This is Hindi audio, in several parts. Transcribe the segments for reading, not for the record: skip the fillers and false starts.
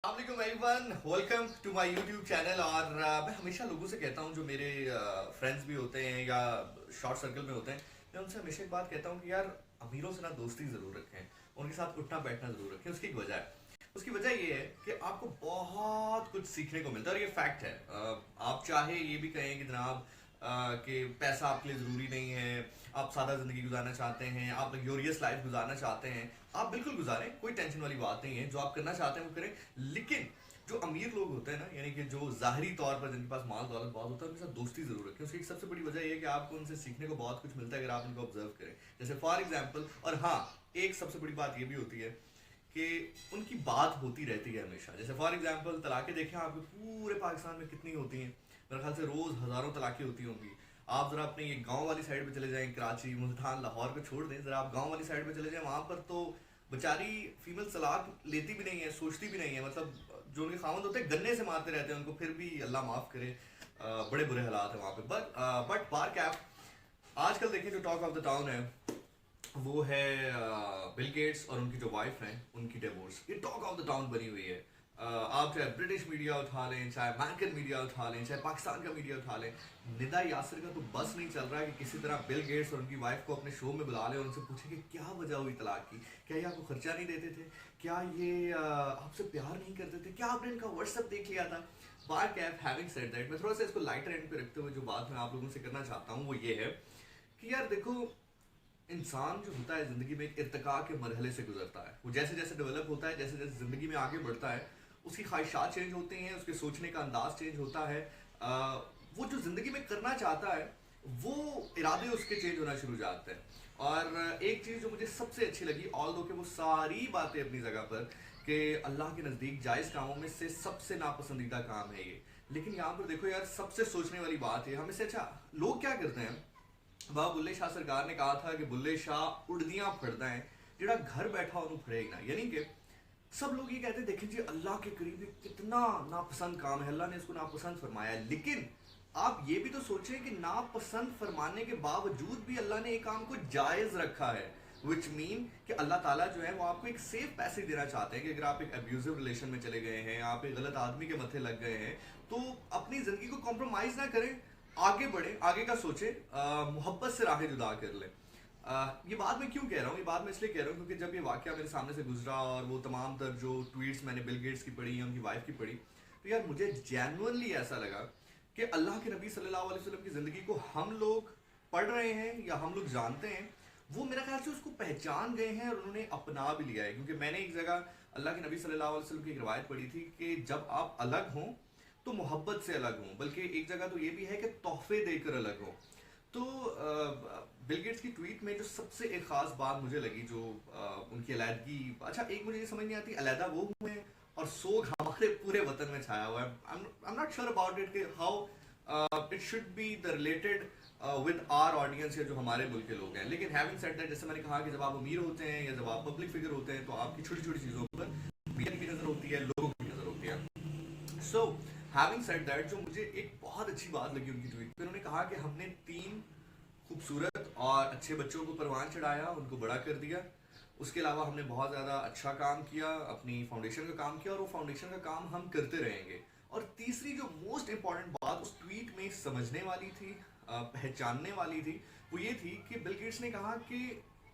Everyone, welcome to my YouTube channel. और मैं हमेशा लोगों से कहता हूँ जो मेरे फ्रेंड्स भी होते हैं या शॉर्ट सर्कल में होते हैं, मैं उनसे हमेशा एक बात कहता हूँ कि यार अमीरों से ना दोस्ती ज़रूर रखें, उनके साथ उठना बैठना ज़रूर रखें। उसकी एक वजह है, उसकी वजह ये है कि आपको बहुत कुछ सीखने को मिलता है और ये फैक्ट है। आप चाहे ये भी कहें कि जनाब कि पैसा आपके लिए ज़रूरी नहीं है, आप सादा ज़िंदगी गुजारना चाहते हैं, आप लग्जोरियस लाइफ गुजारना चाहते हैं, आप बिल्कुल गुजारें, कोई टेंशन वाली बात नहीं है। जो आप करना चाहते हैं वो करें। लेकिन जो अमीर लोग होते हैं ना, यानी कि जो ज़ाहरी तौर पर जिनके पास माल दौलत बहुत होता है, उनके साथ दोस्ती ज़रूर रखें। उसकी एक सबसे बड़ी वजह ये है कि आपको उनसे सीखने को बहुत कुछ मिलता है अगर आप उनको ऑब्जर्व करें। जैसे फॉर एग्जाम्पल, और हाँ, एक सबसे बड़ी बात ये भी होती है कि उनकी बात होती रहती है हमेशा। जैसे फॉर एग्जाम्पल, तलाक़ें देखें आपके पूरे पाकिस्तान में कितनी होती हैं, मेरे ख्याल से रोज़ हज़ारों तलाक़ें होती होंगी। आप ज़रा अपने ये गांव वाली साइड पे चले जाएं, कराची, मुल्तान, लाहौर पे छोड़ दें, ज़रा आप गांव वाली साइड पे चले जाएं, वहाँ पर तो बेचारी फीमेल तलाक लेती भी नहीं है, सोचती भी नहीं है। मतलब जो उनके खामद होते हैं गन्ने से मारते रहते हैं उनको, फिर भी अल्लाह माफ़ करे, बड़े बुरे हालात हैं वहाँ पे। बट बार कैप, आजकल देखें जो टॉक ऑफ द टाउन है वो है बिल गेट्स और उनकी जो वाइफ है उनकी डिवोर्स। ये टॉक ऑफ द टाउन बनी हुई है। आप चाहे ब्रिटिश मीडिया उठा लें, चाहे अमेरिकन मीडिया उठा लें, चाहे पाकिस्तान का मीडिया उठा लें, निदा यासिर का तो बस नहीं चल रहा है कि किसी तरह बिल गेट्स और उनकी वाइफ को अपने शो में बुला लें और उनसे पूछें कि क्या वजह हुई तलाक की, क्या ये आपको खर्चा नहीं देते थे, क्या ये आपसे प्यार नहीं करते थे, क्या आपने इनका व्हाट्सएप देख लिया था। बार कैप, हैविंग सेड दैट, मैं थोड़ा सा इसको लाइटर एंड पे रखते हुए जो बात मैं आप लोगों से करना चाहता हूँ वो ये है कि यार देखो, इंसान जो होता है ज़िंदगी में एक इर्तिका के मरहले से गुजरता है। वो जैसे जैसे डेवलप होता है, जैसे जैसे ज़िंदगी में आगे बढ़ता है, उसकी ख्वाहिशात चेंज होती हैं, उसके सोचने का अंदाज चेंज होता है। वो जो ज़िंदगी में करना चाहता है वो इरादे उसके चेंज होना शुरू हो जाते हैं। और एक चीज़ जो मुझे सबसे अच्छी लगी, ऑल दो कि वो सारी बातें अपनी जगह पर, कि अल्लाह के नज़दीक जायज़ कामों में से सबसे नापसंदीदा काम है ये। लेकिन यहाँ पर देखो यार, सबसे सोचने वाली बात है, हमें से अच्छा लोग क्या करते हैं। वह बुल्ले शाह सरकार ने कहा था कि बुल्ले शाह उड़दियां फड़दा है जेड़ा घर बैठा उन्होंने फड़ेगा ना। यानी कि सब लोग ये कहते हैं देखें जी, अल्लाह के करीब ये कितना नापसंद काम है, अल्लाह ने इसको नापसंद फरमाया है। लेकिन आप ये भी तो सोचें कि नापसंद फरमाने के बावजूद भी अल्लाह ने एक काम को जायज़ रखा है। विच मीन कि अल्लाह ताला जो है वो आपको एक सेफ पैसे देना चाहते हैं कि अगर आप एक अब्यूजिव रिलेशन में चले गए हैं, आप एक गलत आदमी के मत्थे लग गए हैं, तो अपनी ज़िंदगी को कॉम्प्रोमाइज़ ना करें, आगे बढ़े, आगे का सोचे, मोहब्बत से राहें जुदा कर ले। ये बात मैं क्यों कह रहा हूँ, ये बात मैं इसलिए कह रहा हूँ क्योंकि जब ये वाकया मेरे सामने से गुजरा और वो तमाम तर जो ट्वीट्स मैंने बिल गेट्स की पढ़ी या उनकी वाइफ की पढ़ी, तो यार मुझे जेन्युइनली ऐसा लगा कि अल्लाह के नबी सल्लल्लाहु अलैहि वसल्लम की ज़िंदगी को हम लोग पढ़ रहे हैं या हम लोग जानते हैं, वो मेरा ख्याल से उसको पहचान गए हैं और उन्होंने अपना भी लिया है। क्योंकि मैंने एक जगह अल्लाह के नबी सल्लल्लाहु अलैहि वसल्लम की एक रिवायत पढ़ी थी कि जब आप अलग हों तो मोहब्बत से अलग हों, बल्कि एक जगह तो ये भी है कि तोहफे देकर अलग हों। तो बिल गेट्स की ट्वीट में जो सबसे एक खास बात मुझे लगी, जो उनकी अलहदगी, अच्छा एक मुझे ये समझ नहीं आती, अलहदा वो हुए हैं और सोग हमारे पूरे वतन में छाया हुआ है। I am not sure about it कि how it should be the related with our audience या जो हमारे मुल्क के लोग हैं। लेकिन हैविंग सेड दैट, जैसे मैंने कहा कि जब आप अमीर होते हैं या जब आप पब्लिक फिगर होते हैं तो आपकी छोटी छोटी चीज़ों पर मीडिया की नज़र होती है, लोगों की नज़र होती है। सो हैविंग सेड दैट, जो मुझे एक बहुत अच्छी बात लगी उनकी ट्वीट पे, उन्होंने कहा कि हमने 3 खूबसूरत और अच्छे बच्चों को परवान चढ़ाया, उनको बड़ा कर दिया। उसके अलावा हमने बहुत ज़्यादा अच्छा काम किया, अपनी फाउंडेशन का काम किया और वो फाउंडेशन का काम हम करते रहेंगे। और तीसरी जो मोस्ट इंपॉर्टेंट बात उस ट्वीट में समझने वाली थी, पहचानने वाली थी, वो ये थी कि बिल गेट्स ने कहा कि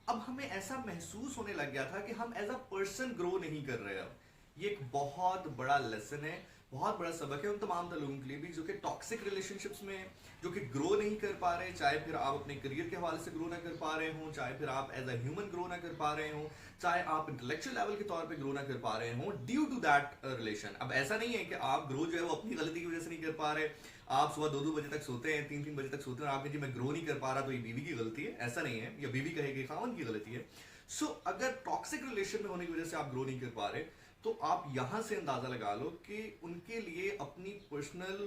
अब हमें ऐसा महसूस होने लग गया था कि हम एज अ पर्सन ग्रो नहीं कर रहे। अब ये एक बहुत बड़ा लेसन है, बहुत बड़ा सबक है उन तमाम लोगों के लिए भी जो कि टॉक्सिक रिलेशनशिप्स में, जो कि ग्रो नहीं कर पा रहे, चाहे फिर आप अपने करियर के हवाले से ग्रो ना कर पा रहे हों, चाहे फिर आप एज अ ह्यूमन ग्रो ना कर पा रहे हों, चाहे आप इंटेलेक्चुअल लेवल के तौर पे ग्रो ना कर पा रहे हों ड्यू टू दैट रिलेशन। अब ऐसा नहीं है कि आप ग्रो जो है वो अपनी गलती की वजह से नहीं कर पा रहे, आप सुबह 2-2 बजे तक सोते हैं, 3-3 बजे तक सोते हैं और आप जी मैं ग्रो नहीं कर पा रहा तो ये बीवी की गलती है, ऐसा नहीं है, या बीवी कहेगी खावन की गलती है। सो अगर टॉक्सिक रिलेशन में होने की वजह से आप ग्रो नहीं कर पा रहे, तो आप यहां से अंदाजा लगा लो कि उनके लिए अपनी पर्सनल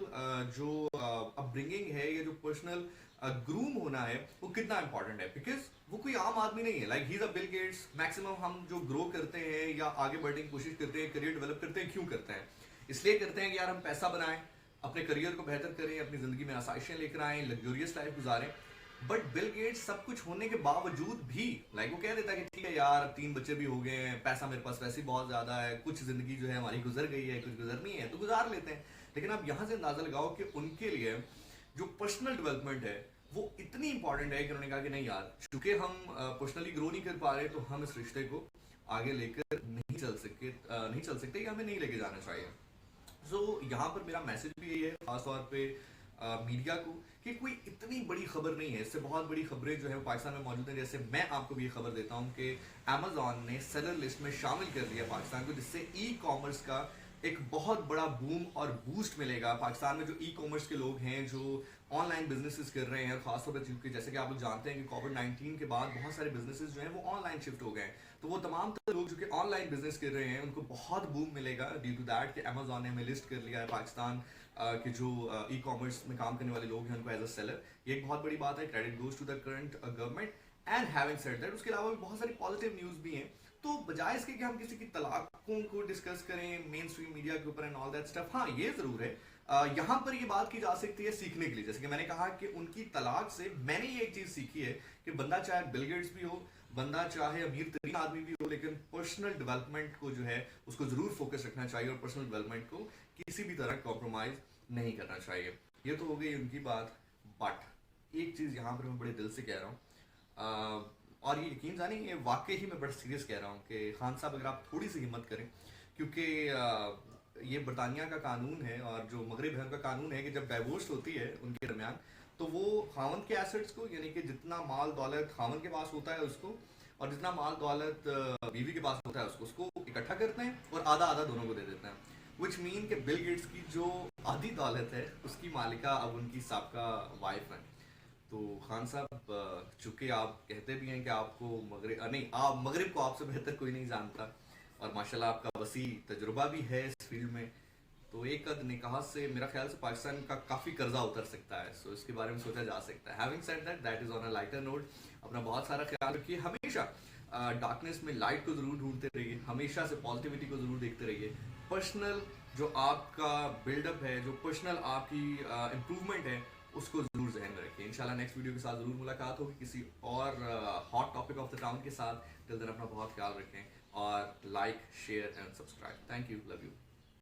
जो अपब्रिंगिंग है या जो पर्सनल ग्रूम होना है वो कितना इंपॉर्टेंट है। बिकॉज वो कोई आम आदमी नहीं है, like he is a Bill Gates. Maximum हम जो ग्रो करते हैं या आगे बढ़ने की कोशिश करते हैं, करियर डेवलप करते हैं, क्यों करते हैं? इसलिए करते हैं कि यार हम पैसा बनाएं, अपने करियर को बेहतर करें, अपनी जिंदगी में आसाइशें लेकर आएं, लग्जूरियस लाइफ गुजारें। बट बिल गेट्स सब कुछ होने के बावजूद भी लाइक वो कह देता है कि ठीक है यार, अब 3 बच्चे भी हो गए हैं, पैसा मेरे पास वैसे ही बहुत ज्यादा है, कुछ जिंदगी जो है हमारी गुजर गई है, कुछ गुजरनी है तो गुजार लेते हैं। लेकिन आप यहां से अंदाजा लगाओ कि उनके लिए जो पर्सनल डेवलपमेंट है वो इतनी इंपॉर्टेंट है कि उन्होंने कहा कि नहीं यार, चूंकि हम पर्सनली ग्रो नहीं कर पा रहे तो हम इस रिश्ते को आगे लेकर नहीं चल सकते या हमें नहीं लेके जाना चाहिए। यहाँ पर मेरा मैसेज भी यही है, खासतौर पे मीडिया को, कि कोई इतनी बड़ी खबर नहीं है, इससे बहुत बड़ी खबरें जो है वो पाकिस्तान में मौजूद है। जैसे मैं आपको भी ये खबर देता हूँ कि अमेजोन ने सेलर लिस्ट में शामिल कर दिया पाकिस्तान को, जिससे ई कॉमर्स का एक बहुत बड़ा बूम और बूस्ट मिलेगा। पाकिस्तान में जो ई कॉमर्स के लोग हैं, जो ऑनलाइन बिजनेसेस कर रहे हैं, और खासतौर पर क्योंकि जैसे कि आप लोग जानते हैं कि कोविड-19 के बाद बहुत सारे बिजनेसेस जो हैं वो ऑनलाइन शिफ्ट हो गए हैं, तो वो तमाम लोग जो कि ऑनलाइन बिजनेस कर रहे हैं उनको बहुत बूम मिलेगा ड्यू टू दैट कि अमेजोन ने हमें लिस्ट कर लिया है पाकिस्तान के जो ई कॉमर्स में काम करने वाले लोग हैं उनको एज अ सेलर। ये एक बहुत बड़ी बात है, credit goes to the current government. And having said that, उसके अलावा भी बहुत सारी पॉजिटिव न्यूज भी हैं। तो बजाय इसके कि हम किसी की तलाकों को डिस्कस करें मेन स्ट्रीम मीडिया के ऊपर एंड ऑल दैट स्टफ, हाँ ये जरूर है यहाँ पर ये बात की जा सकती है सीखने के लिए। जैसे कि मैंने कहा कि उनकी तलाक से मैंने ये एक चीज सीखी है कि बंदा चाहे बिल गेट्स भी हो, बंदा चाहे अमीर तरीन आदमी भी हो, लेकिन पर्सनल डेवलपमेंट को जो है उसको जरूर फोकस रखना चाहिए और पर्सनल डेवलपमेंट को किसी भी तरह कॉम्प्रोमाइज नहीं करना चाहिए। ये तो हो गई उनकी बात। बट एक चीज यहाँ पर मैं बड़े दिल से कह रहा हूँ, और ये यकीन जाने ये वाकई ही मैं बड़ा सीरियस कह रहा हूँ कि खान साहब अगर आप थोड़ी सी हिम्मत करें, क्योंकि ये बरतानिया का कानून है और जो मगरब है उनका कानून है कि जब डाइवोर्स होती है उनके दरमियान, तो वो खावन के एसेट्स को, यानी कि जितना माल दौलत खावन के पास होता है उसको, और जितना माल दौलत बीवी के पास होता है उसको इकट्ठा करते हैं और आधा आधा दोनों को दे देते हैं। विच मीन कि बिल गेट्स की जो आधी दौलत है उसकी मालिका अब उनकी साबका वाइफ है। तो खान साहब, चूंकि आप कहते भी हैं कि आपको मगरिब नहीं, आप मगरिब को आपसे बेहतर कोई नहीं जानता, और माशाल्लाह आपका वसी तजुर्बा भी है इस फील्ड में, तो एक कद निकाह से मेरा ख्याल से पाकिस्तान का काफ़ी कर्जा उतर सकता है। सो इसके बारे में सोचा जा सकता है। Having said that, that is on a lighter note, अपना बहुत सारा ख्याल रखिए। हमेशा डार्कनेस में लाइट को जरूर ढूंढते रहिए, हमेशा से पॉजिटिविटी को जरूर देखते रहिए। पर्सनल जो आपका बिल्डअप है, जो पर्सनल आपकी इम्प्रूवमेंट है, उसको जरूर जहन में रखिए। इंशाल्लाह नेक्स्ट वीडियो के साथ जरूर मुलाकात होगी किसी और hot topic of the town के साथ। टिल देन अपना बहुत ख्याल रखें और like share and subscribe. Thank you, love you.